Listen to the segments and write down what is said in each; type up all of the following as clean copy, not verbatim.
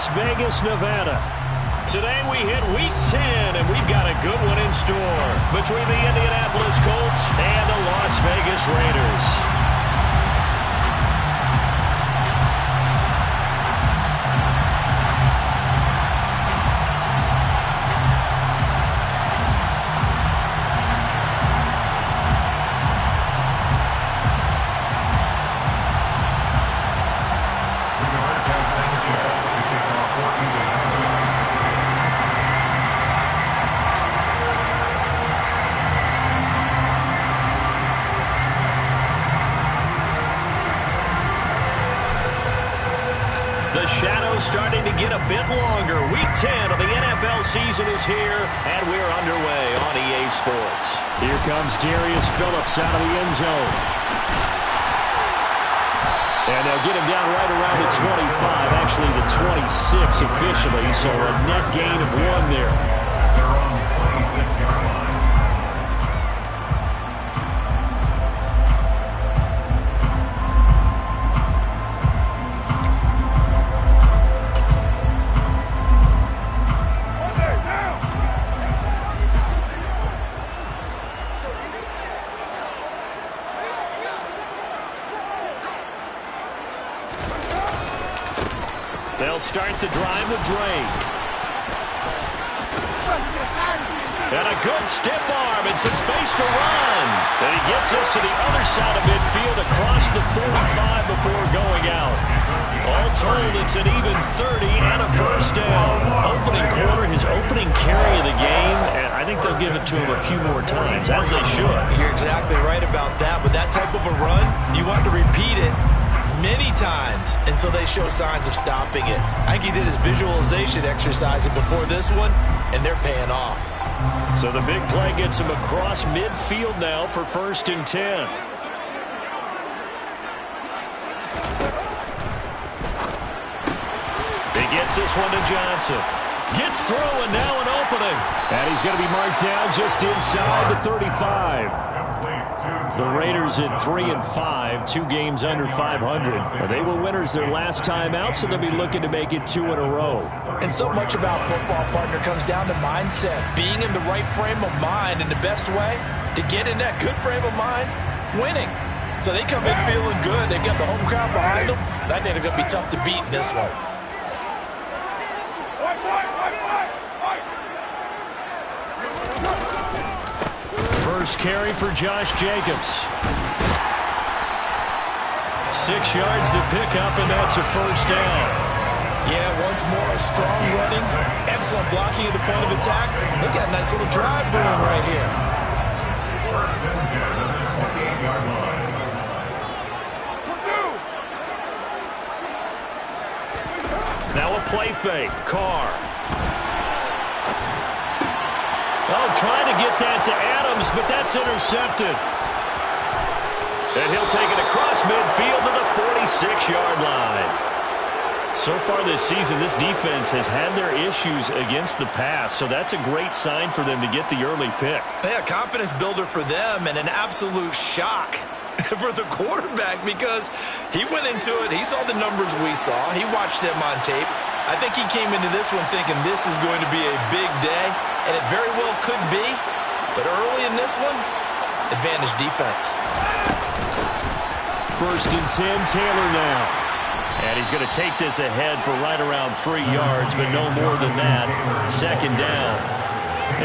Las Vegas, Nevada. Today we hit Week 10, and we've got a good one in store between the Indianapolis Colts and the Las Vegas Raiders. The shadow's starting to get a bit longer. Week 10 of the NFL season is here, and we're underway on EA Sports. Here comes Darius Phillips out of the end zone. And they'll get him down right around the 25, actually the 26 officially, so a net gain of 1 there. They're on the 26-yard line. They'll start the drive with Drake. And a good stiff arm and some space to run. And he gets us to the other side of midfield across the 45 before going out. All told, it's an even 30 and a first down. Opening quarter, his opening carry of the game, and I think they'll give it to him a few more times, as they should. You're exactly right about that. With that type of a run, you want to repeat it many times until they show signs of stopping it. I think he did his visualization exercise before this one, and they're paying off. So the big play gets him across midfield now for 1st and 10. He gets this one to Johnson. Gets through and now an opening. And he's going to be marked down just inside the 35. The Raiders at 3-5, 2 games under 500. They were winners their last time out, so they'll be looking to make it 2 in a row. And so much about football, partner, comes down to mindset. Being in the right frame of mind, and the best way to get in that good frame of mind, winning. So they come in feeling good. They've got the home crowd behind them. And I think they're going to be tough to beat in this one. First carry for Josh Jacobs. 6 yards to pick up, and that's a first down. Yeah, once more, strong running, excellent blocking at the point of attack. Look at a nice little drive brewing right here. First and 10 on the 28-yard line. Now a play fake. Carr. Oh, trying to get that to Adams, but that's intercepted. And he'll take it across midfield to the 46-yard line. So far this season, this defense has had their issues against the pass, so that's a great sign for them to get the early pick. Yeah, confidence builder for them and an absolute shock for the quarterback because he went into it. He saw the numbers we saw. He watched them on tape. I think he came into this one thinking this is going to be a big day, and it very well could be. But early in this one, advantage defense. 1st and 10, Taylor now. And he's going to take this ahead for right around 3 yards, but no more than that. 2nd down.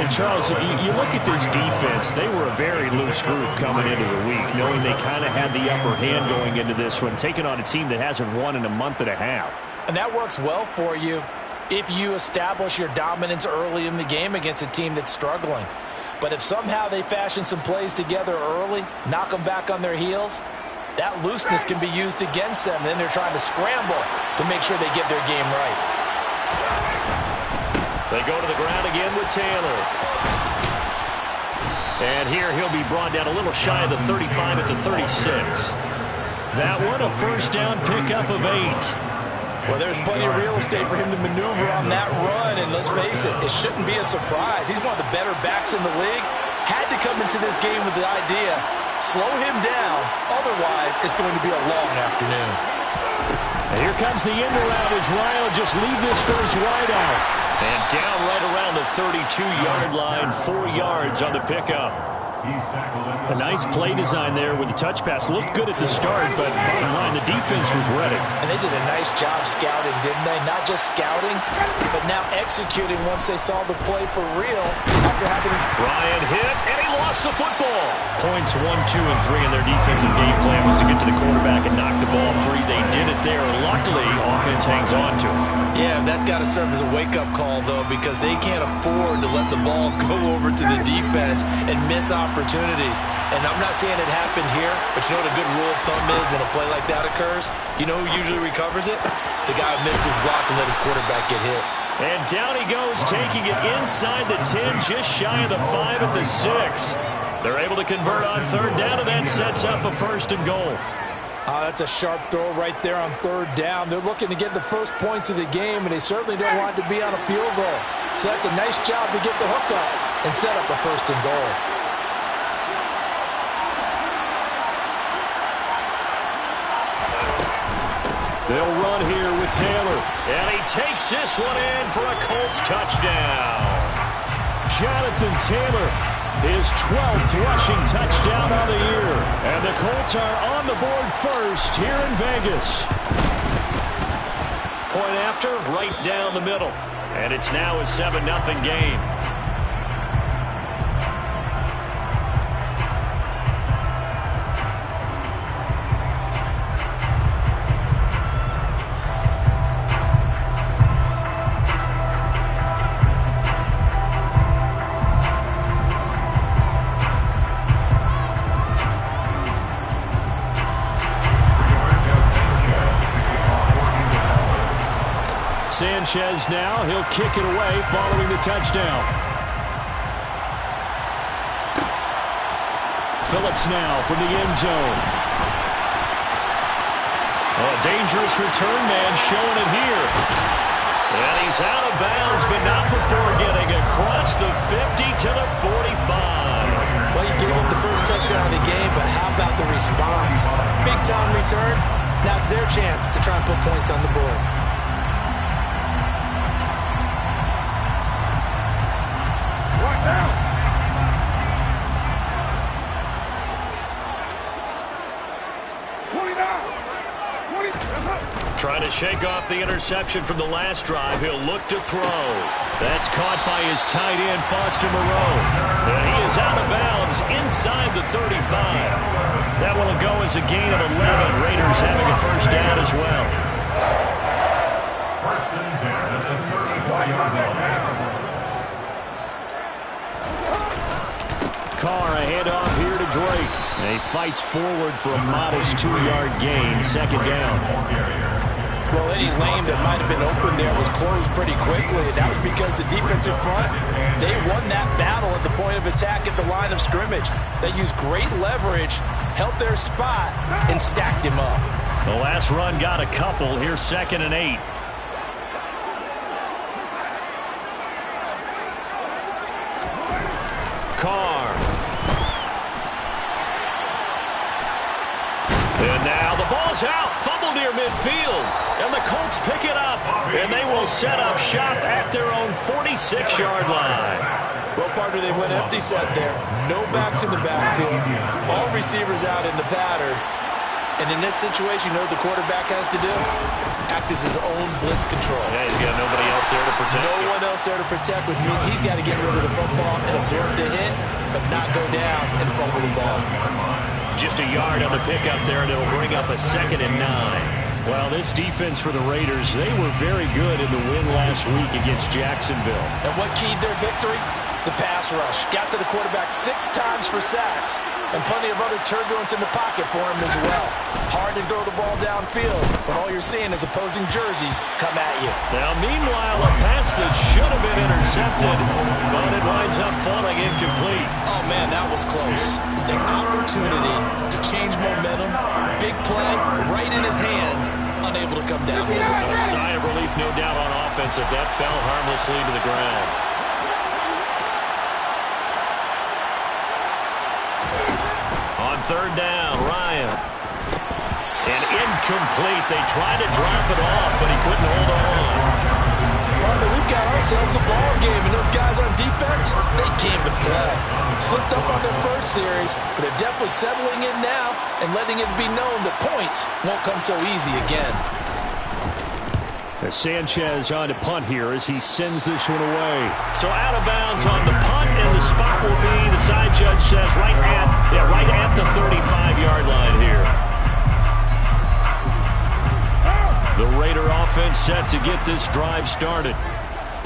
And, Charles, you look at this defense, they were a very loose group coming into the week, knowing they kind of had the upper hand going into this one, taking on a team that hasn't won in a month and a half. And that works well for you if you establish your dominance early in the game against a team that's struggling. But if somehow they fashion some plays together early, knock them back on their heels, that looseness can be used against them. Then they're trying to scramble to make sure they get their game right. They go to the ground again with Taylor. And here he'll be brought down a little shy of the 35 at the 36. That one a first down pickup of 8. Well, there's plenty of real estate for him to maneuver on that run, and let's face it, it shouldn't be a surprise. He's one of the better backs in the league. Had to come into this game with the idea, slow him down, otherwise it's going to be a long afternoon. Here comes the end around as Ryan will just leave this for his wide out. And down right around the 32-yard line, 4 yards on the pickup. A nice play design there with the touch pass. Looked good at the start, but bottom line, the defense was ready. And they did a nice job scouting, didn't they? Not just scouting, but now executing once they saw the play for real after having... Ryan hit, and he lost the football. Points 1, 2, and 3 in their defensive game plan was to get to the quarterback and knock the ball free. They did it there. Luckily, offense hangs on to it. Yeah, that's got to serve as a wake-up call, though, because they can't afford to let the ball go over to the defense and miss opportunities. And I'm not saying it happened here, but you know what a good rule of thumb is when a play like that occurs? You know who usually recovers it? The guy who missed his block and let his quarterback get hit. And down he goes, taking it inside the 10, just shy of the 5 at the 6. They're able to convert on third down, and that sets up a 1st and goal. That's a sharp throw right there on third down. They're looking to get the first points of the game, and they certainly don't want it to be on a field goal. So that's a nice job to get the hook up and set up a 1st and goal. They'll run here with Taylor, and he takes this one in for a Colts touchdown. Jonathan Taylor, his 12th rushing touchdown of the year. And the Colts are on the board first here in Vegas. Point after, right down the middle. And it's now a 7-0 game. Sanchez now, he'll kick it away following the touchdown. Phillips now from the end zone. Oh, a dangerous return man showing it here. And he's out of bounds, but not before getting across the 50 to the 45. Well, you gave up the first touchdown of the game, but how about the response? Big time return. Now it's their chance to try and put points on the board. Trying to shake off the interception from the last drive. He'll look to throw. That's caught by his tight end, Foster Moreau. And he is out of bounds inside the 35. That one will go as a gain of 11. Raiders having a first down as well. 1st and 10 at the 35-yard line. Carr, a handoff here to Drake. And he fights forward for a modest 2-yard gain. 2nd down. Well, any lane that might have been open there was closed pretty quickly, and that was because the defensive front, they won that battle at the point of attack at the line of scrimmage. They used great leverage, held their spot, and stacked him up. The last run got a couple. Here's 2nd and 8. Carr. And now the ball's out. Fumble near midfield. And the Colts pick it up. And they will set up shop at their own 46-yard line. Well, partner, they went empty set there. No backs in the backfield. All receivers out in the pattern. And in this situation, you know what the quarterback has to do? Act as his own blitz control. Yeah, he's got nobody else there to protect. No one else there to protect, which means he's got to get rid of the football and absorb the hit, but not go down and fumble the ball. Just a yard on the pickup there, and it'll bring up a 2nd and 9. Well, this defense for the Raiders, they were very good in the win last week against Jacksonville. And what keyed their victory? The pass rush. Got to the quarterback 6 times for sacks, and plenty of other turbulence in the pocket for him as well. Hard to throw the ball downfield, but all you're seeing is opposing jerseys come at you. Now, meanwhile, a pass that should have been intercepted, but it winds up falling incomplete. Oh, man, that was close. The opportunity to change momentum, big play, right in his hands, unable to come down with it. A sigh of relief, no doubt, on offense if that fell harmlessly to the ground. On 3rd down, Ryan. And Incomplete. They tried to drop it off, but he couldn't hold on. Partner, we've got ourselves a ball game, and those guys on defense, they came to play. Slipped up on their first series, but they're definitely settling in now and letting it be known that points won't come so easy again. As Sanchez on to punt here as he sends this one away. So out of bounds on the punt, and the spot will be, the side judge says, right at the 35-yard line here. The Raider offense set to get this drive started.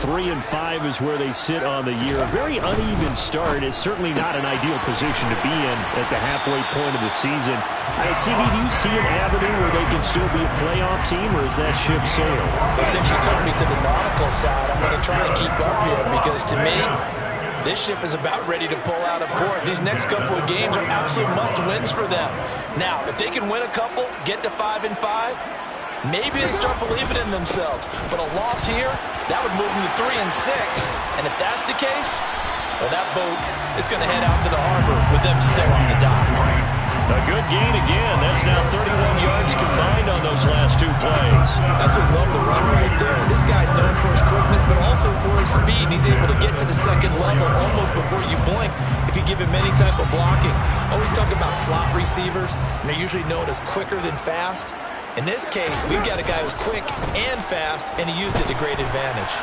3-5 is where they sit on the year. A very uneven start is certainly not an ideal position to be in at the halfway point of the season. CD, do you see an avenue where they can still be a playoff team, or is that ship sailed? So since you took me to the nautical side, I'm going to try to keep up here because to me, this ship is about ready to pull out of port. These next couple of games are absolute must-wins for them. Now, if they can win a couple, get to 5-5, maybe they start believing in themselves. But a loss here, that would move them to 3-6. And if that's the case, well, that boat is going to head out to the harbor with them still on the dock. A good gain again. That's now 31 yards combined on those last two plays. That's what love the run right there. This guy's known for his quickness, but also for his speed. He's able to get to the second level almost before you blink if you give him any type of blocking. Always talk about slot receivers, and they're usually known as quicker than fast. In this case, we've got a guy who's quick and fast, and he used it to great advantage.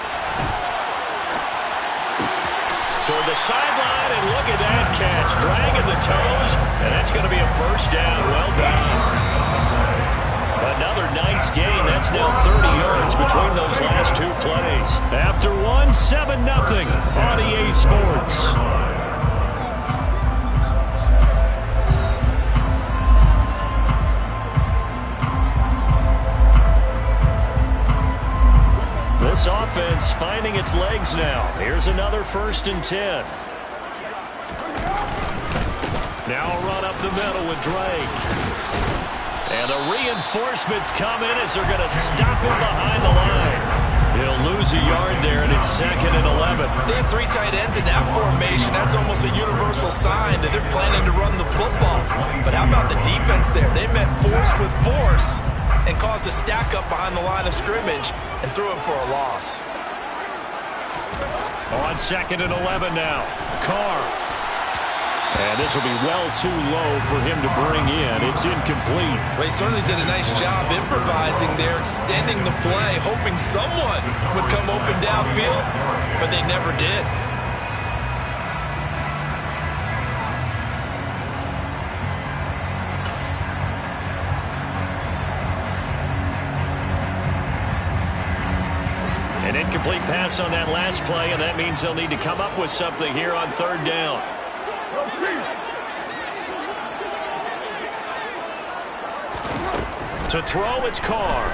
Toward the sideline, and look at that catch. Dragging the toes, and that's going to be a first down. Well done. Another nice gain. That's now 30 yards between those last two plays. After one, 7-0 on EA Sports. This offense finding its legs now. Here's another 1st and 10. Now a run up the middle with Drake. And the reinforcements come in as they're going to stop him behind the line. He'll lose a yard there, and it's 2nd and 11. They have 3 tight ends in that formation. That's almost a universal sign that they're planning to run the football. But how about the defense there? They met force with force and caused a stack up behind the line of scrimmage and threw him for a loss. On 2nd and 11 now. Carr. And this will be well too low for him to bring in. It's incomplete. Well, he certainly did a nice job improvising there, extending the play, hoping someone would come open downfield, but they never did. An incomplete pass on that last play, and that means they'll need to come up with something here on 3rd down. To throw, it's Carr.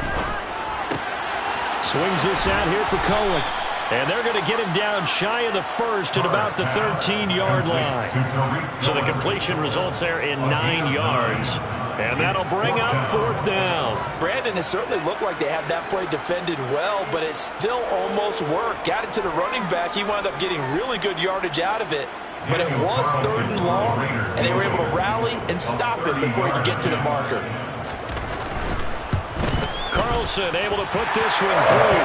Swings this out here for Cohen. And they're going to get him down shy of the 1st at about the 13-yard line. So the completion results there in 9 yards. And that'll bring up 4th down. Brandon, it certainly looked like they had that play defended well, but it still almost worked. Got it to the running back. He wound up getting really good yardage out of it. But it was 3rd and long, and they were able to rally and stop it before he could get to the marker. Carlson able to put this one through.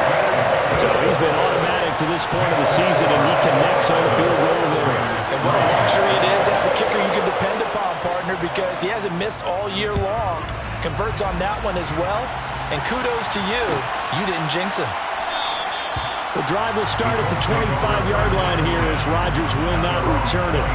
So he's been automatic to this point of the season, and he connects on the field goal there. And what a luxury it is to have the kicker you can depend upon, partner, because he hasn't missed all year long. Converts on that one as well. And kudos to you. You didn't jinx him. The drive will start at the 25-yard line here as Rodgers will not return it.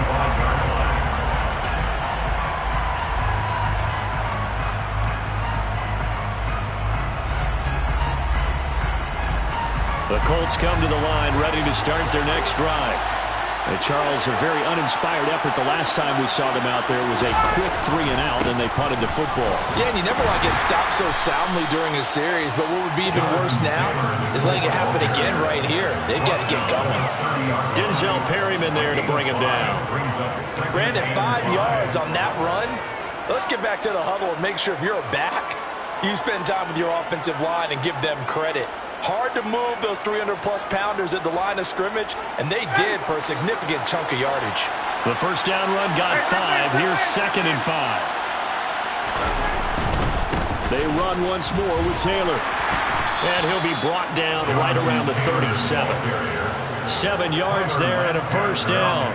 The Colts come to the line ready to start their next drive. And Charles, a very uninspired effort the last time we saw them out there was a quick 3-and-out, and they punted the football. Yeah, and you never want to get stopped so soundly during a series, but what would be even worse now is letting it happen again right here. They've got to get going. Denzel Perryman there to bring him down. Brandon, 5 yards on that run. Let's get back to the huddle and make sure if you're a back, you spend time with your offensive line and give them credit. Hard to move those 300-plus pounders at the line of scrimmage, and they did for a significant chunk of yardage. The first down run got 5. Here's 2nd and 5. They run once more with Taylor. And he'll be brought down right around the 37. 7 yards there and a first down.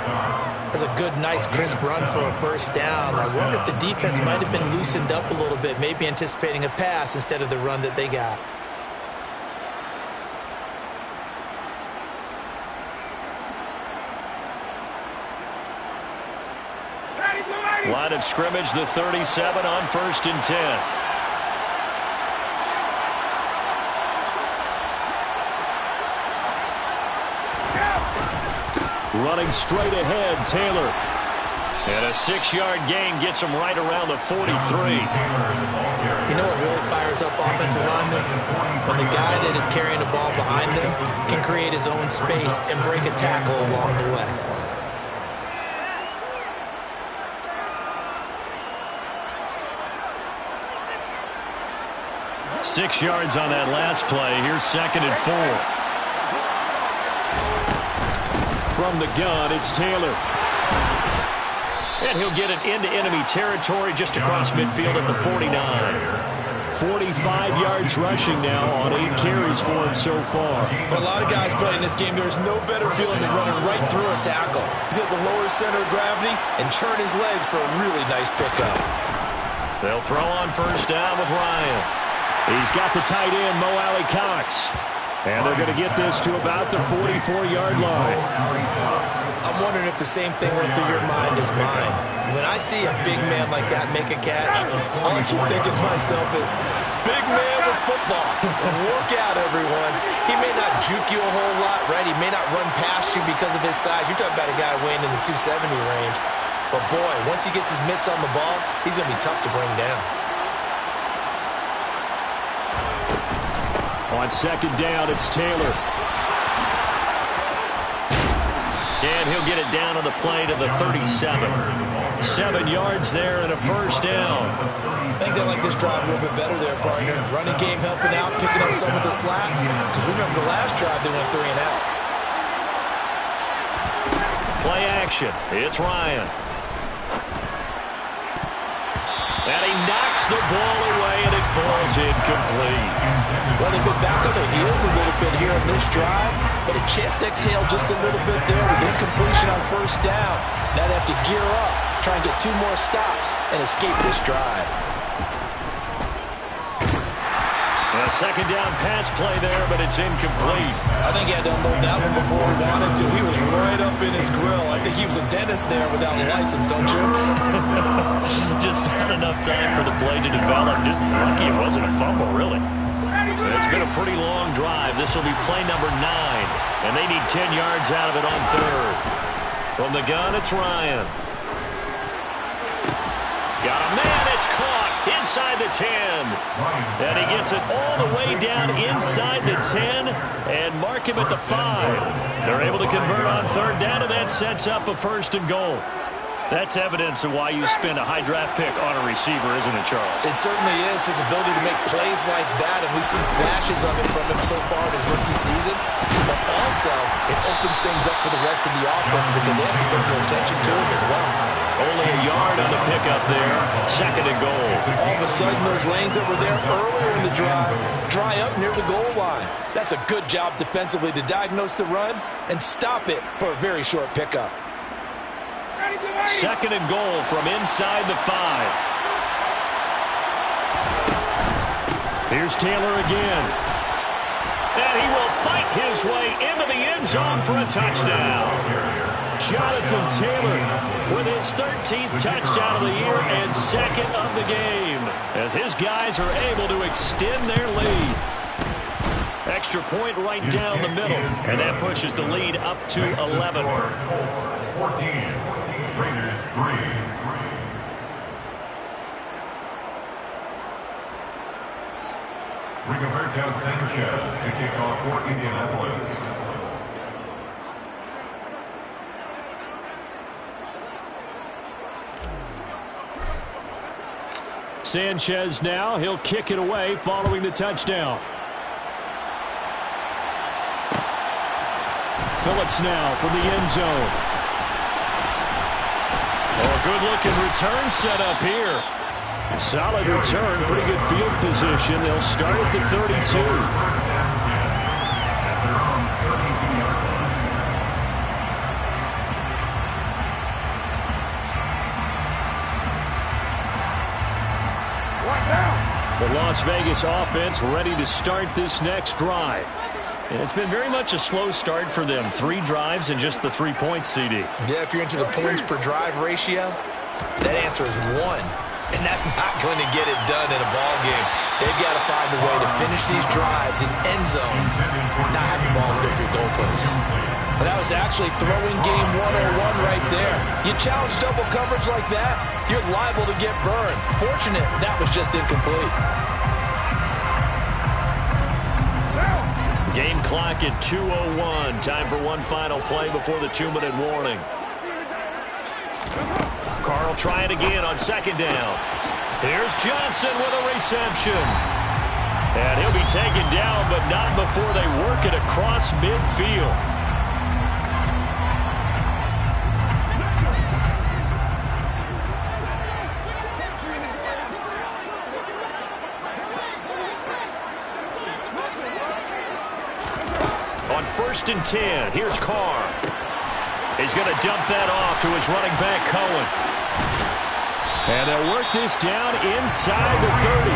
That's a good, nice, crisp run for a first down. I wonder if the defense might have been loosened up a little bit, maybe anticipating a pass instead of the run that they got. Line of scrimmage, the 37 on 1st and 10. Running straight ahead, Taylor. And a 6-yard gain gets him right around the 43. You know what really fires up offensive linemen? When the guy that is carrying the ball behind them can create his own space and break a tackle along the way. Six yards on that last play. Here's 2nd and 4. From the gun, it's Taylor. And he'll get it into enemy territory just across midfield at the 49. 45 yards rushing now on 8 carries for him so far. For a lot of guys playing this game, there's no better feeling than running right through a tackle. He's at the lower center of gravity and churn his legs for a really nice pickup. They'll throw on first down with Ryan. He's got the tight end, Mo Alley Cox. And they're going to get this to about the 44-yard line. I'm wondering if the same thing went through your mind as mine. When I see a big man like that make a catch, all I keep thinking to myself is, big man with football. Look out, everyone. He may not juke you a whole lot, right? He may not run past you because of his size. You're talking about a guy weighing in the 270 range. But, boy, once he gets his mitts on the ball, he's going to be tough to bring down. On 2nd down, it's Taylor. And he'll get it down on the play to the 37. 7 yards there and a first down. I think they like this drive a little bit better there, partner. Running game helping out, picking up some of the slack. Because remember the last drive, they went 3 and out. Play action. It's Ryan. And he knocks the ball away, and it falls incomplete. Well, they've been back on their heels a little bit here in this drive, but a chance to exhale just a little bit there with incompletion on first down. Now they have to gear up, try and get 2 more stops, and escape this drive. A 2nd down pass play there, but it's incomplete. I think he had to unload that one before he wanted to. He was right up in his grill. I think he was a dentist there without a license, don't you? Just not enough time for the play to develop. Just lucky it wasn't a fumble, really. It's been a pretty long drive. This will be play number 9, and they need 10 yards out of it on 3rd. From the gun, it's Ryan. Got a man, it's caught inside the 10. And he gets it all the way down inside the 10 and mark him at the 5. They're able to convert on 3rd down, and that sets up a 1st and goal. That's evidence of why you spend a high draft pick on a receiver, isn't it, Charles? It certainly is. His ability to make plays like that, and we've seen flashes of it from him so far in his rookie season. But also, it opens things up for the rest of the offense because they have to bring their attention to him as well. Only a yard on the pickup there. 2nd and goal. All of a sudden, those lanes that were there earlier in the drive dry up near the goal line. That's a good job defensively to diagnose the run and stop it for a very short pickup. 2nd and goal from inside the 5. Here's Taylor again. And he will fight his way into the end zone for a touchdown. Jonathan Taylor with his 13th touchdown of the year and 2nd of the game, as his guys are able to extend their lead. Extra point right down the middle, and that pushes the lead up to 11. 14. Raiders 3. Rigoberto Sanchez to kick off for Indianapolis. Sanchez now, he'll kick it away following the touchdown. Phillips now from the end zone. Oh, good-looking return set up here. Solid return, pretty good field position. They'll start at the 32. The Las Vegas offense ready to start this next drive. And it's been very much a slow start for them. 3 drives and just the 3 points, CD. Yeah, if you're into the points per drive ratio, that answer is 1. And that's not going to get it done in a ball game. They've got to find a way to finish these drives in end zones, not have the balls go through goalposts. Well, that was actually throwing game 101 right there. You challenge double coverage like that, you're liable to get burned. Fortunate that was just incomplete. Game clock at 2:01. Time for one final play before the 2-minute warning. Carl trying again on second down. Here's Johnson with a reception. And he'll be taken down, but not before they work it across midfield. On 1st and 10, here's Carr. He's going to dump that off to his running back, Cohen. And they'll work this down inside the 30.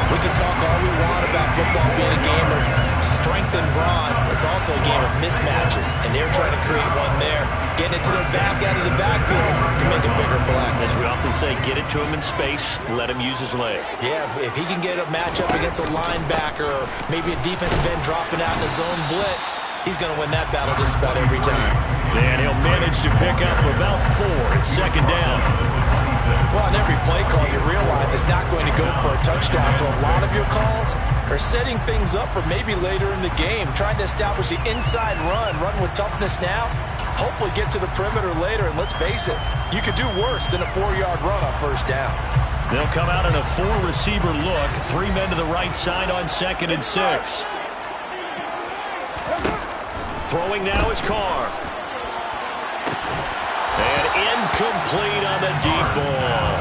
We can talk all we want about football being a game of strength and brawn. It's also a game of mismatches, and they're trying to create one there, getting it to their back out of the backfield to make a bigger play. As we often say, get it to him in space, let him use his leg. Yeah, if he can get a matchup against a linebacker or maybe a defensive end dropping out in a zone blitz, he's going to win that battle just about every time. And he'll manage to pick up about 4 at second down. Well, on every play call, you realize it's not going to go for a touchdown. So a lot of your calls are setting things up for maybe later in the game, trying to establish the inside run with toughness now, hopefully get to the perimeter later. And let's face it, you could do worse than a 4-yard run on first down. They'll come out in a 4-receiver look. 3 men to the right side on 2nd and 6. Throwing now is Carr. And incomplete on the deep ball.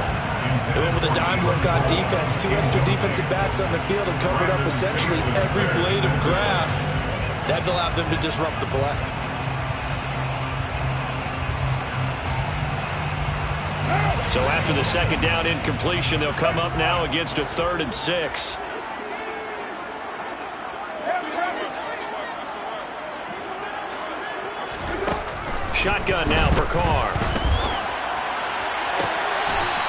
They went with a dime look on defense. 2 extra defensive backs on the field and covered up essentially every blade of grass. That allowed them to disrupt the play. So after the 2nd down incompletion, they'll come up now against a 3rd and 6. Shotgun now for Carr.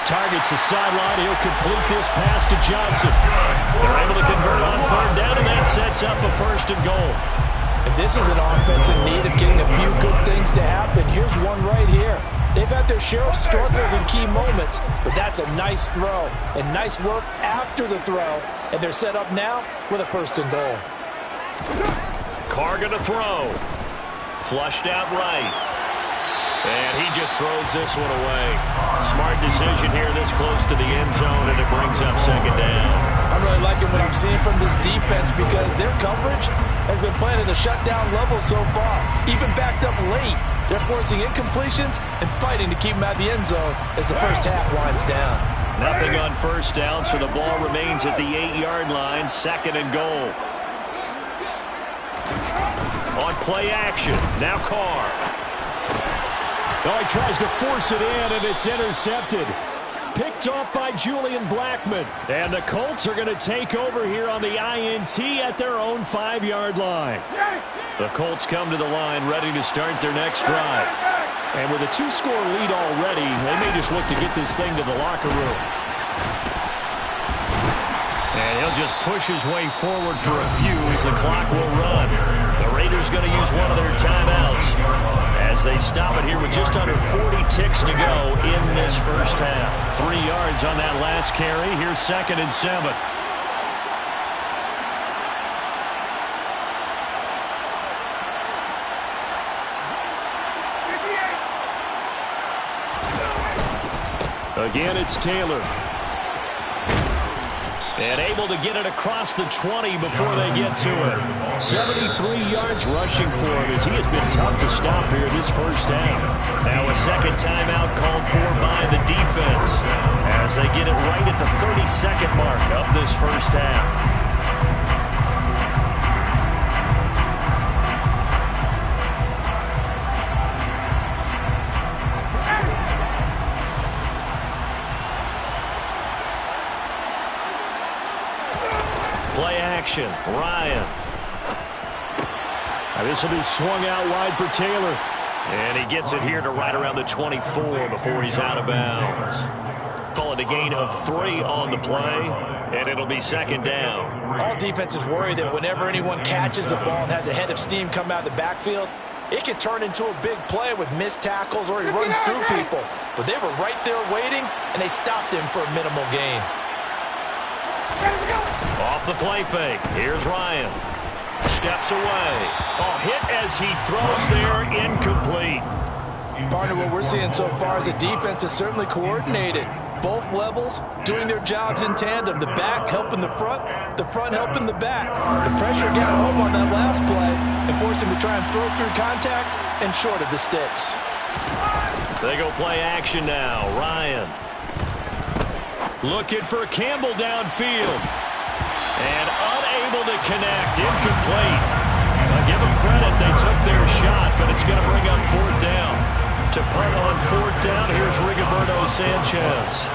Targets the sideline. He'll complete this pass to Johnson. They're able to convert on 3rd down, and that sets up a 1st and goal. And this is an offense in need of getting a few good things to happen. Here's one right here. They've had their share of struggles in key moments, but that's a nice throw and nice work after the throw. And they're set up now with a 1st and goal. Carr going to throw. Flushed out right. And he just throws this one away. Smart decision here this close to the end zone, and it brings up 2nd down. I'm really liking what I'm seeing from this defense because their coverage has been playing at a shutdown level so far. Even backed up late, they're forcing incompletions and fighting to keep them out of the end zone as the first half winds down. Nothing on 1st down, so the ball remains at the 8-yard line, 2nd and goal. On play action, now Carr. Oh, he tries to force it in, and it's intercepted. Picked off by Julian Blackmon. And the Colts are going to take over here on the INT at their own 5-yard line. The Colts come to the line ready to start their next drive. And with a 2-score lead already, they may just look to get this thing to the locker room. And he'll just push his way forward for a few as the clock will run. The Raiders going to use one of their timeouts as they stop it here with just under 40 ticks to go in this first half. 3 yards on that last carry. Here's 2nd and 7. Again, it's Taylor. And able to get it across the 20 before they get to it. 73 yards rushing for him as he has been tough to stop here this first half. Now a second timeout called for by the defense as they get it right at the 30-second mark of this first half. Play action, Ryan. Now this will be swung out wide for Taylor. And he gets it here to right around the 24 before he's out of bounds. Call it a gain of 3 on the play, and it'll be second down. All defenses worry that whenever anyone catches the ball and has a head of steam come out of the backfield, it can turn into a big play with missed tackles or he runs through people. But they were right there waiting, and they stopped him for a minimal gain. Off the play fake. Here's Ryan. Steps away. Oh, hit as he throws there, incomplete. Partner, what we're seeing so far is the defense is certainly coordinated. Both levels doing their jobs in tandem. The back helping the front helping the back. The pressure got home on that last play and forced him to try and throw through contact and short of the sticks. They go play action now. Ryan. Looking for Campbell downfield. And unable to connect. Incomplete. I'll give them credit. They took their shot, but it's going to bring up fourth down. To punt on fourth down, here's Rigoberto Sanchez.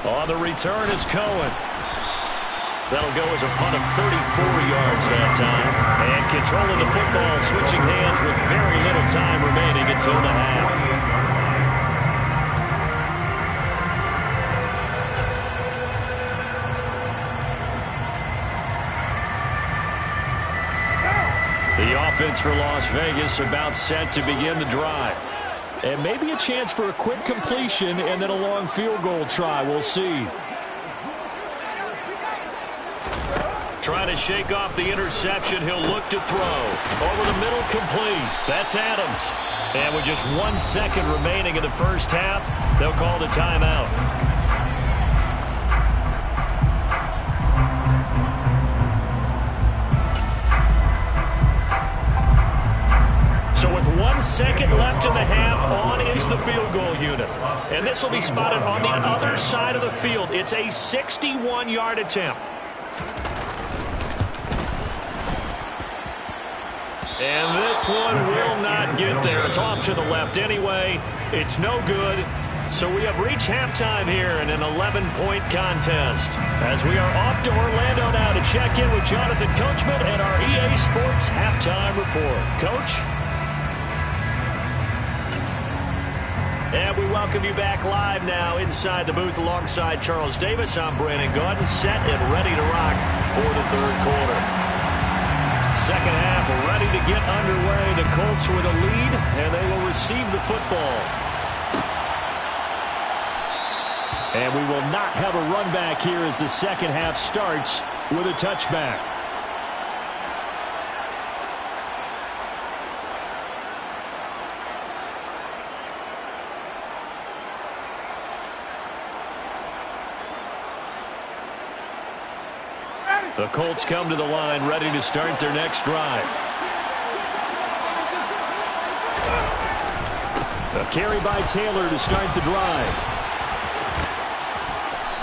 On the return is Cohen. That'll go as a punt of 34 yards that time. And controlling the football, switching hands with very little time remaining until the half. The offense for Las Vegas about set to begin the drive. And maybe a chance for a quick completion and then a long field goal try. We'll see. Trying to shake off the interception. He'll look to throw. Over the middle, complete. That's Adams. And with just 1 second remaining in the first half, they'll call the timeout. So with 1 second left in the half, on is the field goal unit. And this will be spotted on the other side of the field. It's a 61-yard attempt. And this one will not get there. It's off to the left anyway. It's no good. So we have reached halftime here in an 11-point contest. As we are off to Orlando now to check in with Jonathan Coachman and our EA Sports Halftime Report. Coach? And we welcome you back live now inside the booth alongside Charles Davis. I'm Brandon Gaudin, set and ready to rock for the third quarter. Second half ready to get underway. The Colts with a lead, and they will receive the football. And we will not have a run back here as the second half starts with a touchback. The Colts come to the line ready to start their next drive. A carry by Taylor to start the drive.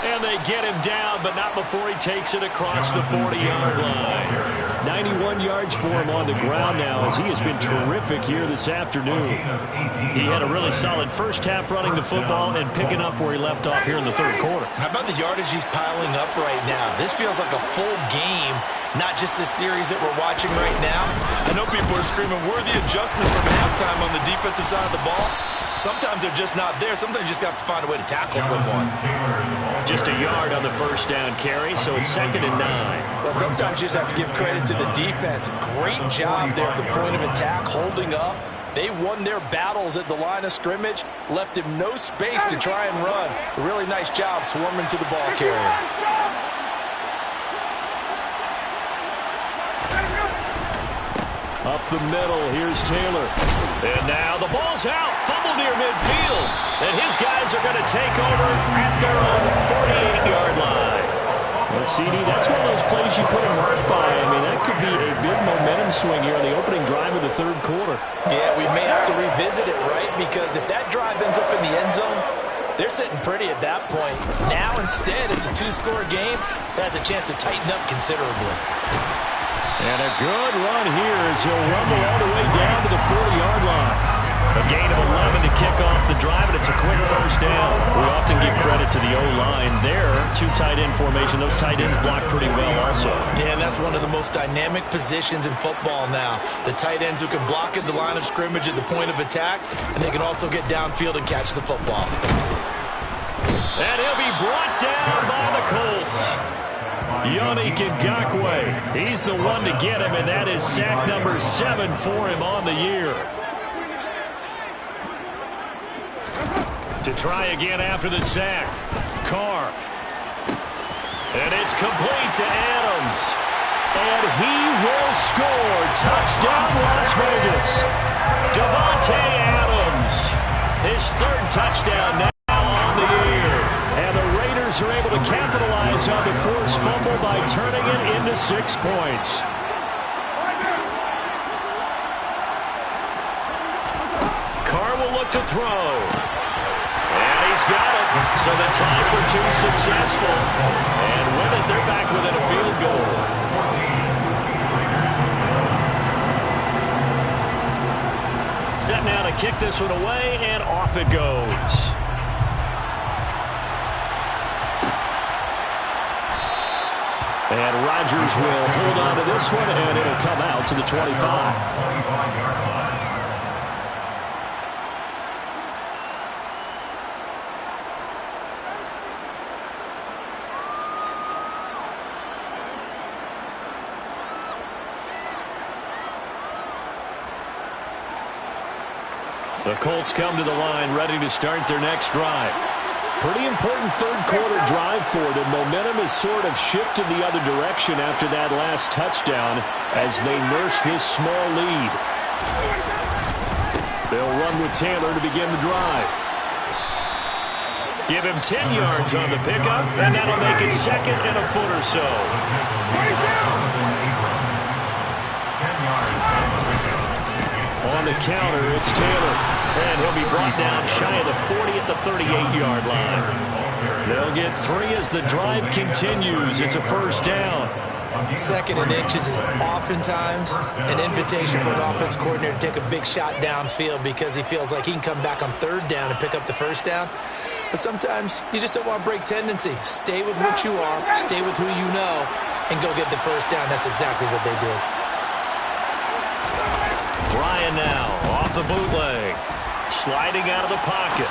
And they get him down, but not before he takes it across the 40-yard line. 91 yards for him on the ground now as he has been terrific here this afternoon. He had a really solid first half running the football and picking up where he left off here in the third quarter. How about the yardage he's piling up right now? This feels like a full game, not just the series that we're watching right now. I know people are screaming, worthy adjustments from halftime on the defensive side of the ball. Sometimes they're just not there. Sometimes you just have to find a way to tackle someone. Just a yard on the first down carry, so it's 2nd and 9. Well, sometimes you just have to give credit to the defense. Great job there at the point of attack, holding up. They won their battles at the line of scrimmage, left him no space to try and run. A really nice job swarming to the ball carrier. Up the middle, here's Taylor. And now the ball's out. Fumble near midfield. And his guys are going to take over at their own 48-yard line. Well, CD, that's one of those plays you put him hurt by. I mean, that could be a big momentum swing here on the opening drive of the third quarter. Yeah, we may have to revisit it, right? Because if that drive ends up in the end zone, they're sitting pretty at that point. Now, instead, it's a two-score game that has a chance to tighten up considerably. And a good run here as he'll rumble all the way down to the 40-yard line. A gain of 11 to kick off the drive, and it's a quick first down. We often give credit to the O-line there. Two tight end formation. Those tight ends block pretty well also. Yeah, and that's one of the most dynamic positions in football now. The tight ends who can block at the line of scrimmage at the point of attack, and they can also get downfield and catch the football. And he'll be brought down by the Colts. Yannick Ngakoue. He's the one to get him, and that is sack number 7 for him on the year. To try again after the sack. Carr. And it's complete to Adams. And he will score. Touchdown, Las Vegas. Davante Adams. His third touchdown now on the year. And the Raiders are able to capitalize on the forced fumble by turning it into 6 points. Carr will look to throw. And he's got it. So the try for 2 successful. And with it, they're back within a field goal. Set now to kick this one away, and off it goes. And Rodgers will hold on to this one, and it'll come out to the 25. The Colts come to the line ready to start their next drive. Pretty important third quarter drive for them. Momentum has sort of shifted the other direction after that last touchdown as they nurse this small lead. They'll run with Taylor to begin the drive. Give him 10 yards on the pickup, and that'll make it second and a foot or so. On the counter, it's Taylor. And he'll be brought down shy of the 40 at the 38-yard line. They'll get 3 as the drive continues. It's a first down. Second and inches is oftentimes an invitation for an offense coordinator to take a big shot downfield because he feels like he can come back on third down and pick up the first down. But sometimes you just don't want to break tendency. Stay with what you are, stay with who you know, and go get the first down. That's exactly what they did. Ryan now off the bootleg. Sliding out of the pocket.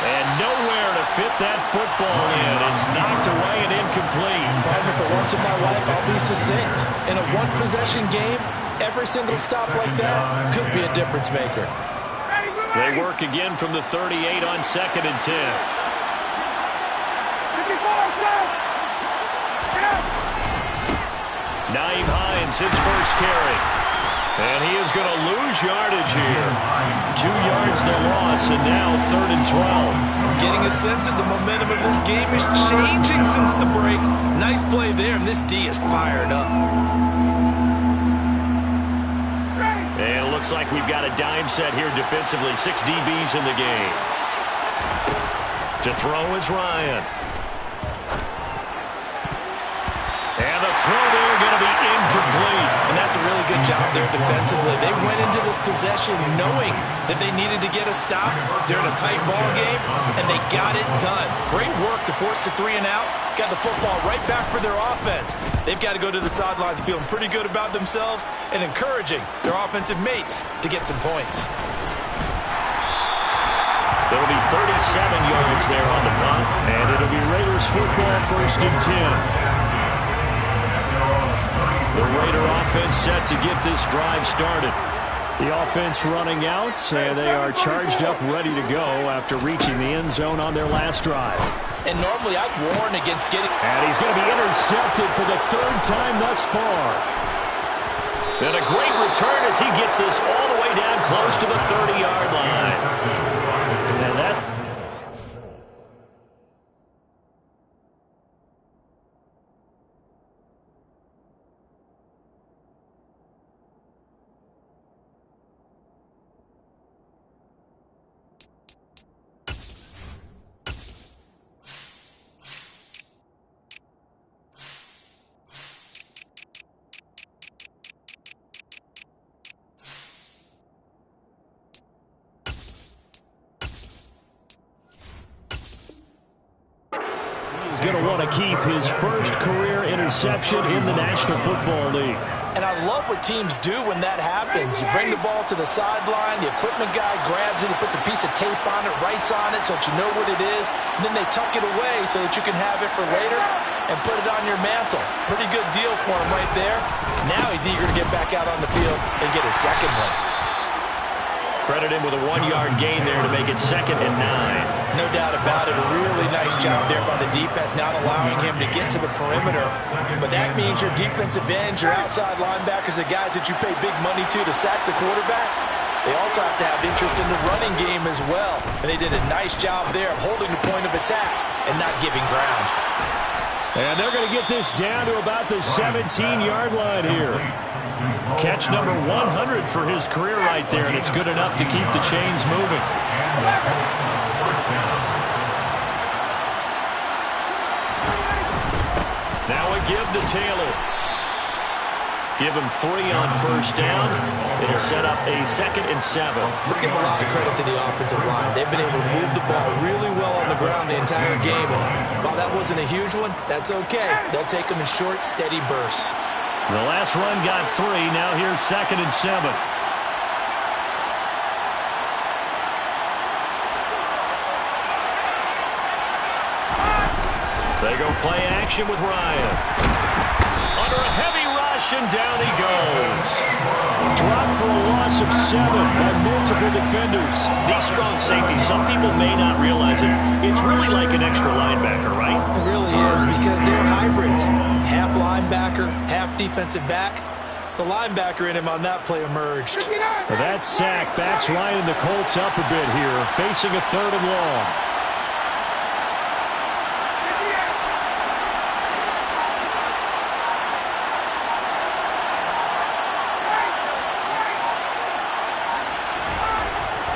And nowhere to fit that football in. It's knocked away and incomplete. Partner, for once in my life, I'll be succinct. In a one-possession game, every single stop like that could be a difference maker. They work again from the 38 on 2nd and 10. Naeem Hines, his first carry. And he is going to lose yardage here. 2 yards the loss, and now 3rd and 12. I'm getting a sense that the momentum of this game is changing since the break. Nice play there, and this D is fired up. And it looks like we've got a dime set here defensively. 6 DBs in the game. To throw is Ryan. And the throw there going to be incomplete. And that's a really good job there defensively. They went into this possession knowing that they needed to get a stop. They're in a tight ball game, and they got it done. Great work to force the 3 and out. Got the football right back for their offense. They've got to go to the sidelines feeling pretty good about themselves and encouraging their offensive mates to get some points. It'll be 37 yards there on the punt, and it'll be Raiders football 1st and 10. The Raider offense set to get this drive started. The offense running out, and they are charged up, ready to go after reaching the end zone on their last drive. And normally I'd warn against getting... And he's going to be intercepted for the 3rd time thus far. And a great return as he gets this all the way down close to the 30-yard line. And that... going to want to keep his first career interception in the National Football League. And I love what teams do when that happens. You bring the ball to the sideline, the equipment guy grabs it, he puts a piece of tape on it, writes on it so that you know what it is, and then they tuck it away so that you can have it for later and put it on your mantle. Pretty good deal for him right there. Now he's eager to get back out on the field and get his second one. Credit him with a 1-yard gain there to make it 2nd and 9. No doubt about it. A really nice job there by the defense, not allowing him to get to the perimeter. But that means your defensive ends, your outside linebackers, the guys that you pay big money to sack the quarterback, they also have to have interest in the running game as well. And they did a nice job there of holding the point of attack and not giving ground. And they're going to get this down to about the 17-yard line here. Catch number 100 for his career right there, and it's good enough to keep the chains moving. Now a give to Taylor. Give him 3 on first down. It'll set up a 2nd and 7. Let's give a lot of credit to the offensive line. They've been able to move the ball really well on the ground the entire game. And while that wasn't a huge one, that's okay. They'll take them in short, steady bursts. The last run got 3. Now here's 2nd and 7. They go play action with Ryan. Under a heavy rush, and down he goes. Dropped for a loss of 7 by multiple defenders. These strong safeties, some people may not realize it. It's really like an extra linebacker, right? It really is, because they're hybrids. Half linebacker, half defensive back. The linebacker in him on that play emerged. Well, that sack backs Ryan and the Colts up a bit here, facing a 3rd and long.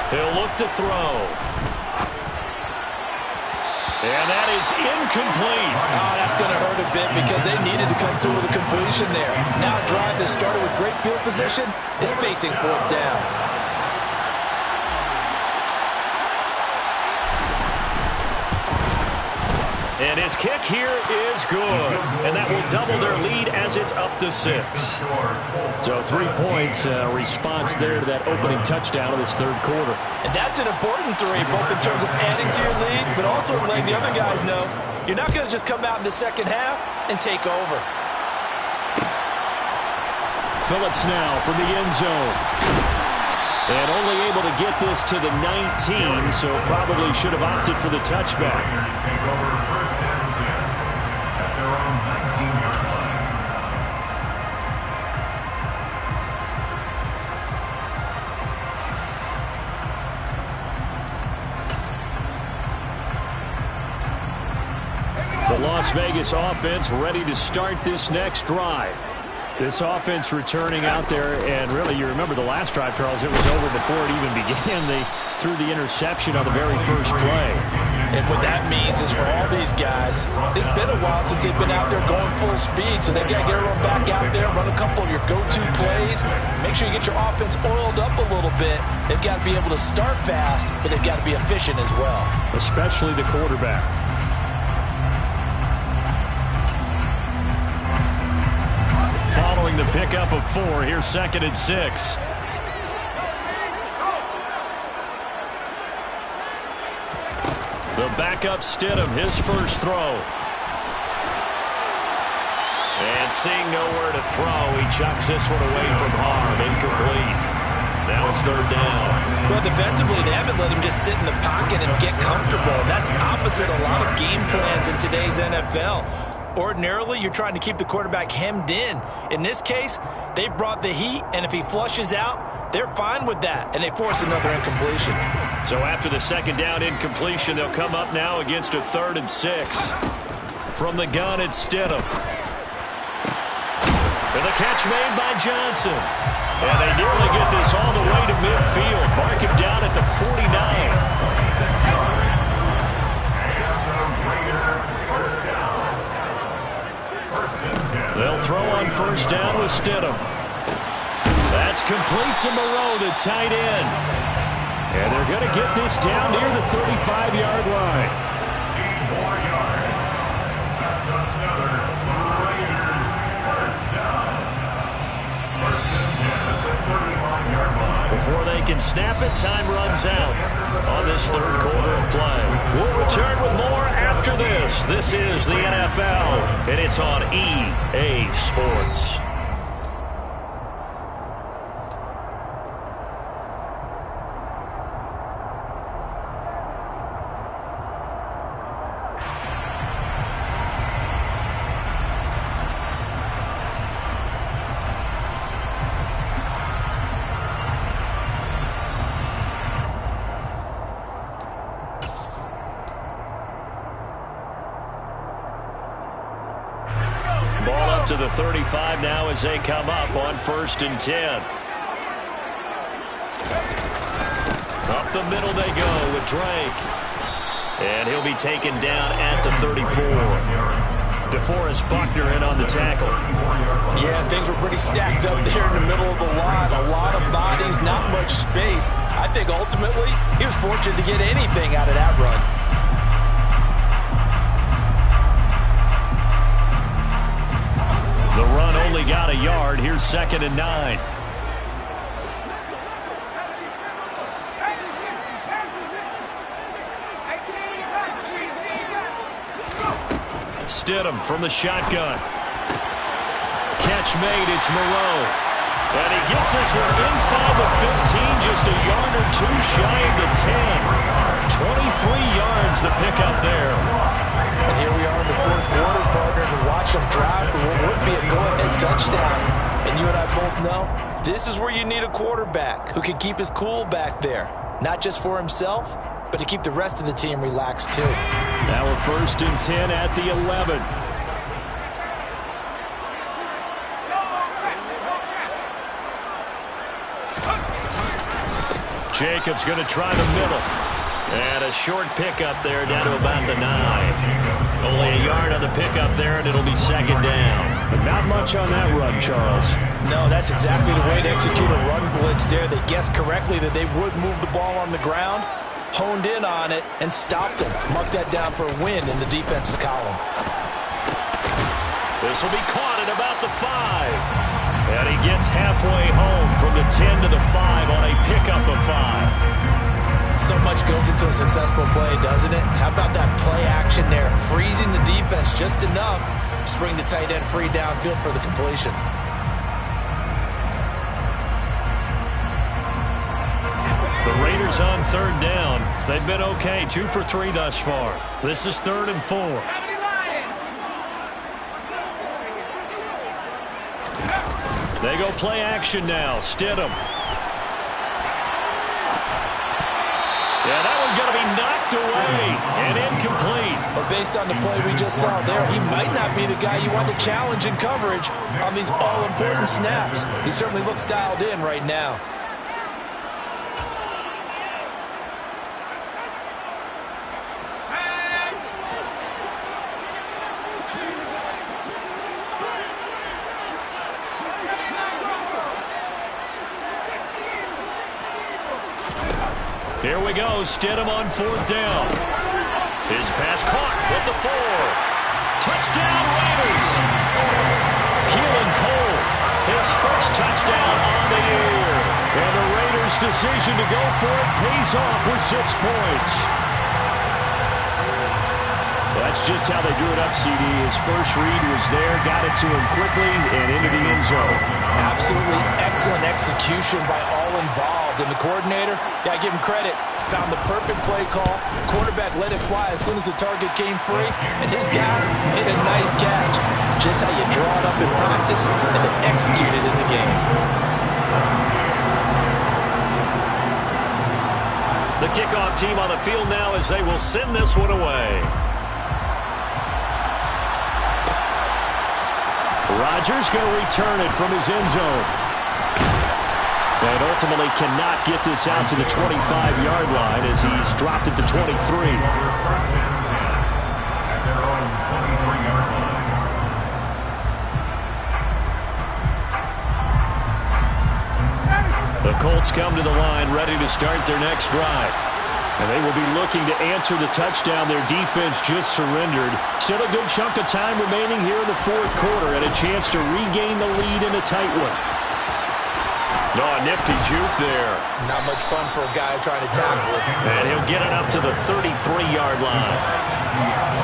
He'll look to throw. And that is incomplete. Oh, that's going to hurt a bit because they needed to come through with a completion there. Now a drive that started with great field position is facing 4th down. And his kick here is good. And that will double their lead as it's up to 6. So 3 points, response there to that opening touchdown of this 3rd quarter. And that's an important 3, both in terms of adding to your lead, but also letting the other guys know you're not going to just come out in the second half and take over. Phillips now from the end zone. And only able to get this to the 19, so probably should have opted for the touchback. Take over 1st and 10 at their own 19-yard line. The Las Vegas offense ready to start this next drive. This offense returning out there, and really, you remember the last drive, Charles, it was over before it even began. They threw the interception on the very first play. And what that means is for all these guys, it's been a while since they've been out there going full speed, so they've got to get everyone back out there, run a couple of your go-to plays, make sure you get your offense oiled up a little bit. They've got to be able to start fast, but they've got to be efficient as well. Especially the quarterback. Following the pickup of 4, here's 2nd and 6. The backup Stidham, his first throw. And seeing nowhere to throw, he chucks this one away from harm, incomplete. Now it's 3rd down. Well, defensively, they haven't let him just sit in the pocket and get comfortable. And that's opposite a lot of game plans in today's NFL. Ordinarily, you're trying to keep the quarterback hemmed in. In this case, they brought the heat, and if he flushes out, they're fine with that, and they force another incompletion. So after the second down incompletion, they'll come up now against a 3rd and 6. From the gun, it's Stidham. And the catch made by Johnson. And they nearly get this all the way to midfield. Mark him down at the 49. They'll throw on 1st down with Stidham. That's complete to Moreau, the tight end. And they're going to get this down near the 35-yard line. 16 more yards. That's another Raiders first down. 1st and 10 at the 35-yard line. Before they can snap it, time runs out on this 3rd quarter of play. We'll return with more after this. This is the NFL, and it's on EA Sports. Ball up to the 35 now as they come up on 1st and 10. Up the middle they go with Drake. And he'll be taken down at the 34. DeForest Buckner in on the tackle. Yeah, things were pretty stacked up there in the middle of the line. A lot of bodies, not much space. I think ultimately he was fortunate to get anything out of that run. The run only got a yard. Here's 2nd and 9. Stidham from the shotgun. Catch made. It's Moreau. And he gets this one inside the 15, just a yard or 2 shy of the 10. 23 yards the pickup there. And here we are in the 4th quarter, partner, to watch them drive for what would be a go-ahead touchdown. And you and I both know this is where you need a quarterback who can keep his cool back there. Not just for himself, but to keep the rest of the team relaxed too. Now a 1st and 10 at the 11. Jacobs going to try the middle. And a short pickup there down to about the 9. Only a yard on the pickup there, and it'll be 2nd down. But not much on that run, Charles. No, that's exactly the way to execute a run blitz there. They guessed correctly that they would move the ball on the ground, honed in on it, and stopped them. Mark that down for a win in the defense's column. This will be caught at about the 5. And he gets halfway home from the 10 to the 5 on a pickup of 5. So much goes into a successful play, doesn't it? How about that play action there? Freezing the defense just enough to bring the tight end free downfield for the completion. The Raiders on 3rd down. They've been okay, 2 for 3 thus far. This is 3rd and 4. They go play action now. Stidham. Yeah, that one's going to be knocked away and incomplete. But based on the play we just saw there, he might not be the guy you want to challenge in coverage on these all-important snaps. He certainly looks dialed in right now. Here we go, Stidham on 4th down. His pass caught with the 4. Touchdown, Raiders. Keelan Cole, his first touchdown on the year. And the Raiders' decision to go for it pays off with 6 points. That's just how they drew it up, CD. His first read was there, got it to him quickly, and into the end zone. Absolutely excellent execution by all involved. And the coordinator, got to give him credit, found the perfect play call. Quarterback let it fly as soon as the target came free, and his guy hit a nice catch. Just how you draw it up in practice and then execute it in the game. The kickoff team on the field now as they will send this one away. Rodgers going to return it from his end zone. And ultimately cannot get this out to the 25-yard line as he's dropped it to 23. The Colts come to the line ready to start their next drive. And they will be looking to answer the touchdown their defense just surrendered. Still a good chunk of time remaining here in the fourth quarter and a chance to regain the lead in a tight one. Oh, nifty juke there. Not much fun for a guy trying to tackle it. And he'll get it up to the 33-yard line.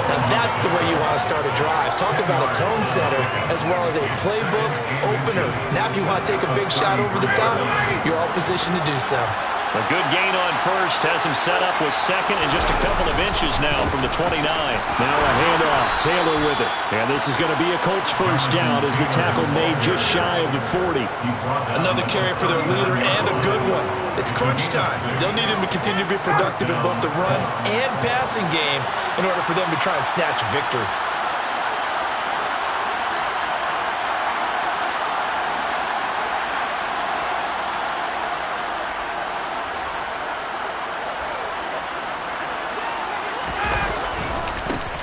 Now that's the way you want to start a drive. Talk about a tone setter as well as a playbook opener. Now if you want to take a big shot over the top, you're all positioned to do so. A good gain on first has him set up with second and just a couple of inches now from the 29. Now a handoff. Taylor with it. And this is going to be a Colts first down as the tackle made just shy of the 40. Another carry for their leader and a good one. It's crunch time. They'll need him to continue to be productive in both the run and passing game in order for them to try and snatch a victory.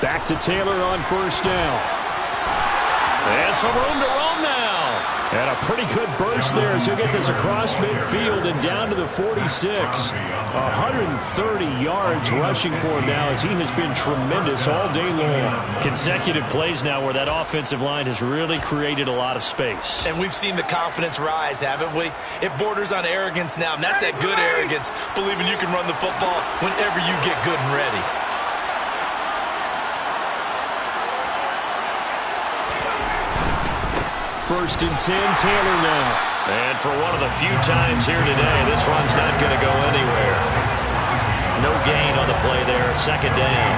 Back to Taylor on first down. And some room to roam now. And a pretty good burst there as he'll get this across midfield and down to the 46. 130 yards rushing for him now as he has been tremendous all day long. Consecutive plays now where that offensive line has really created a lot of space. And we've seen the confidence rise, haven't we? It borders on arrogance now, and that's that good arrogance, believing you can run the football whenever you get good and ready. First and 10, Taylor now. And for one of the few times here today, this run's not going to go anywhere. No gain on the play there, second down.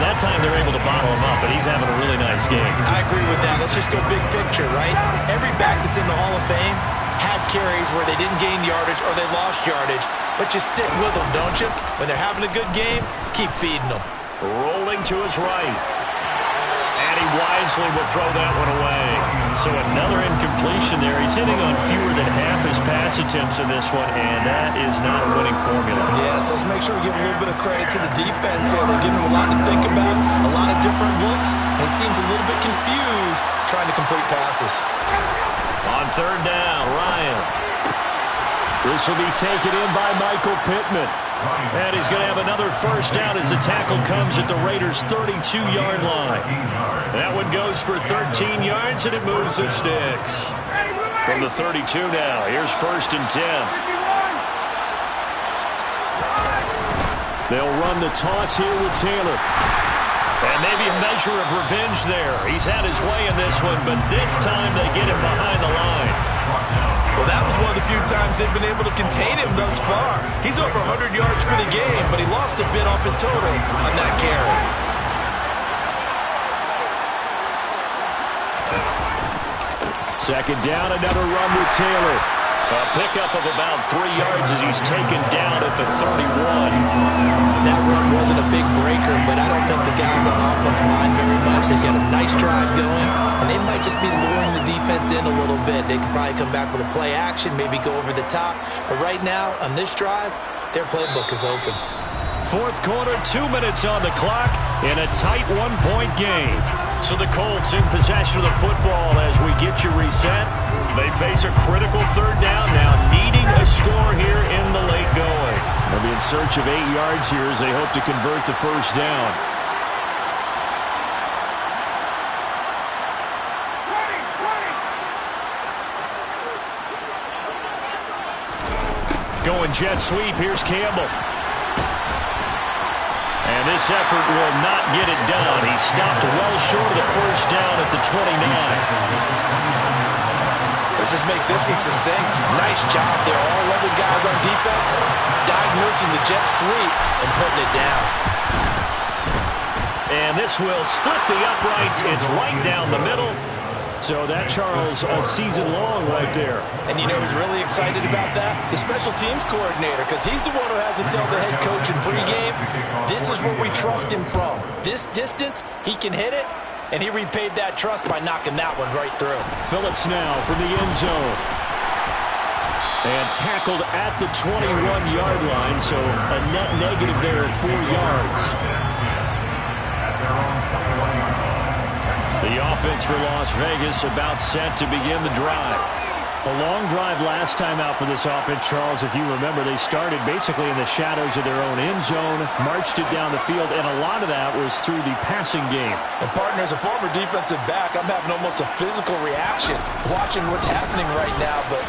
That time they're able to bottle him up, but he's having a really nice game. I agree with that. Let's just go big picture, right? Every back that's in the Hall of Fame had carries where they didn't gain yardage or they lost yardage, but you stick with them, don't you? When they're having a good game, keep feeding them. Rolling to his right. And he wisely will throw that one away. So another incompletion there. He's hitting on fewer than half his pass attempts in this one, and that is not a winning formula. Yeah, so let's make sure we give a little bit of credit to the defense here. They're giving him a lot to think about, a lot of different looks, and he seems a little bit confused trying to complete passes. On third down, Ryan. This will be taken in by Michael Pittman. And he's going to have another first down as the tackle comes at the Raiders' 32-yard line. That one goes for 13 yards, and it moves the sticks. From the 32 now, here's first and 10. They'll run the toss here with Taylor. And maybe a measure of revenge there. He's had his way in this one, but this time they get him behind the line. Well, that was one of the few times they've been able to contain him thus far. He's over 100 yards for the game, but he lost a bit off his total on that carry. Second down, another run with Taylor. A pickup of about 3 yards as he's taken down at the 31. That run wasn't a big breaker, but I don't think the guys on offense mind very much. They've got a nice drive going, and they might just be luring the defense in a little bit. They could probably come back with a play action, maybe go over the top. But right now, on this drive, their playbook is open. Fourth quarter, 2 minutes on the clock in a tight one-point game. So the Colts in possession of the football as we get you reset. They face a critical third down now, needing a score here in the late going. They'll be in search of 8 yards here as they hope to convert the first down. Going jet sweep, here's Campbell. And this effort will not get it done. He stopped well short of the first down at the 29. Let's just make this one succinct. Nice job there. All 11 guys on defense diagnosing the jet sweep and putting it down. And this will split the uprights. It's right down the middle. So that, Charles, a season long right there. And you know who's really excited about that? The special teams coordinator, because he's the one who has to tell the head coach in pregame, this is where we trust him from. This distance, he can hit it, and he repaid that trust by knocking that one right through. Phillips now from the end zone. And tackled at the 21-yard line, so a net negative there of 4 yards. The offense for Las Vegas about set to begin the drive. A long drive last time out for this offense, Charles. If you remember, they started basically in the shadows of their own end zone, marched it down the field, and a lot of that was through the passing game. And partner, as a former defensive back, I'm having almost a physical reaction watching what's happening right now. But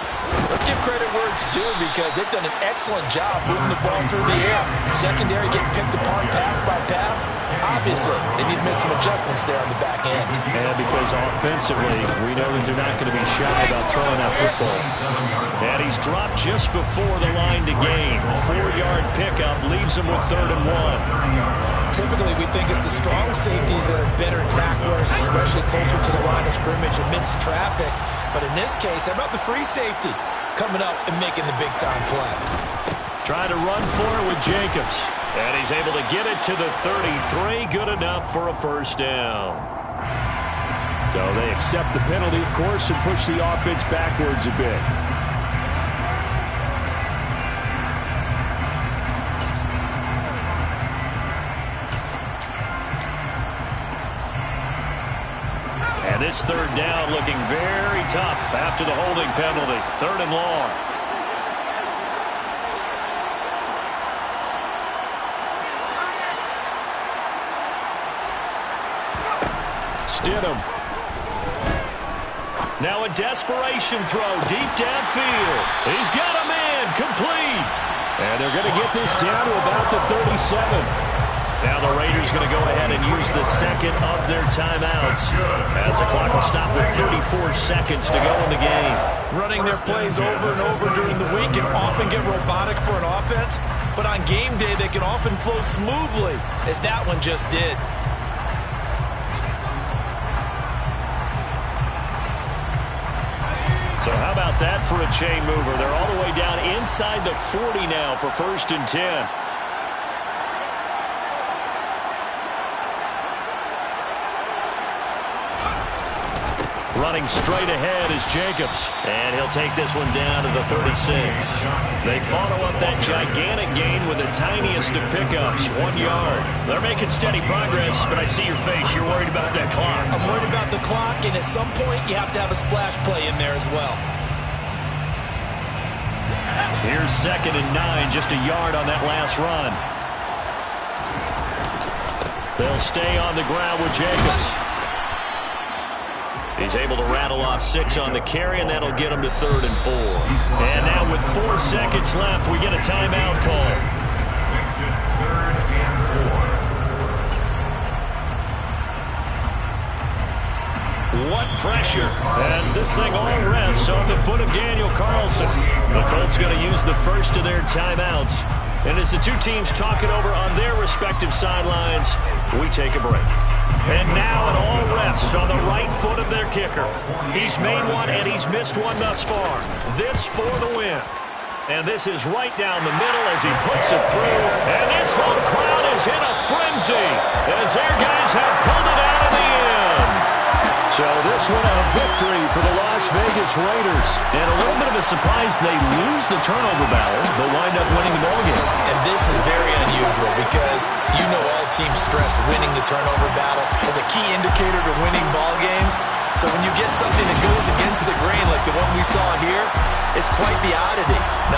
let's give credit where it's due, because they've done an excellent job moving the ball through the air. Secondary getting picked apart pass by pass. Obviously, they need to make some adjustments there on the back end. And because offensively, we know that they're not going to be shy about throwing that football. And he's dropped just before the line to gain. 4-yard pickup leaves him with 3rd and 1. Typically, we think it's the strong safeties that are better tacklers, especially closer to the line of scrimmage amidst traffic. But in this case, how about the free safety coming up and making the big-time play? Trying to run for it with Jacobs. And he's able to get it to the 33. Good enough for a first down. So they accept the penalty, of course, and push the offense backwards a bit. And this 3rd down looking very tough after the holding penalty. 3rd and long. Stidham. Now a desperation throw deep downfield. He's got a man complete. And they're going to get this down to about the 37. Now the Raiders going to go ahead and use the second of their timeouts, as the clock will stop with 34 seconds to go in the game. Running their plays over and over during the week can often get robotic for an offense, but on game day they can often flow smoothly, as that one just did. So how about that for a chain mover? They're all the way down inside the 40 now for 1st and 10. Running straight ahead is Jacobs. And he'll take this one down to the 36. They follow up that gigantic gain with the tiniest of pickups, 1 yard. They're making steady progress, but I see your face. You're worried about that clock. I'm worried about the clock, and at some point you have to have a splash play in there as well. Here's 2nd and 9, just a yard on that last run. They'll stay on the ground with Jacobs. He's able to rattle off 6 on the carry, and that'll get him to 3rd and 4. And now with 4 seconds left, we get a timeout call. Makes it 3rd and 4. What pressure as this thing all rests on the foot of Daniel Carlson. The Colts going to use the first of their timeouts. And as the two teams talk it over on their respective sidelines, we take a break. And now it all rests on the right foot of their kicker. He's made one and he's missed one thus far. This for the win. And this is right down the middle as he puts it through. And this home crowd is in a frenzy as their guys have pulled it out in the end. So this one a victory for the Las Vegas Raiders. And a little bit of a surprise they lose the turnover battle, but wind up winning the ballgame. And this is very unusual because you know all teams stress winning the turnover battle as a key indicator to winning ball games. So when you get something that goes against the grain like the one we saw here, it's quite the oddity. Now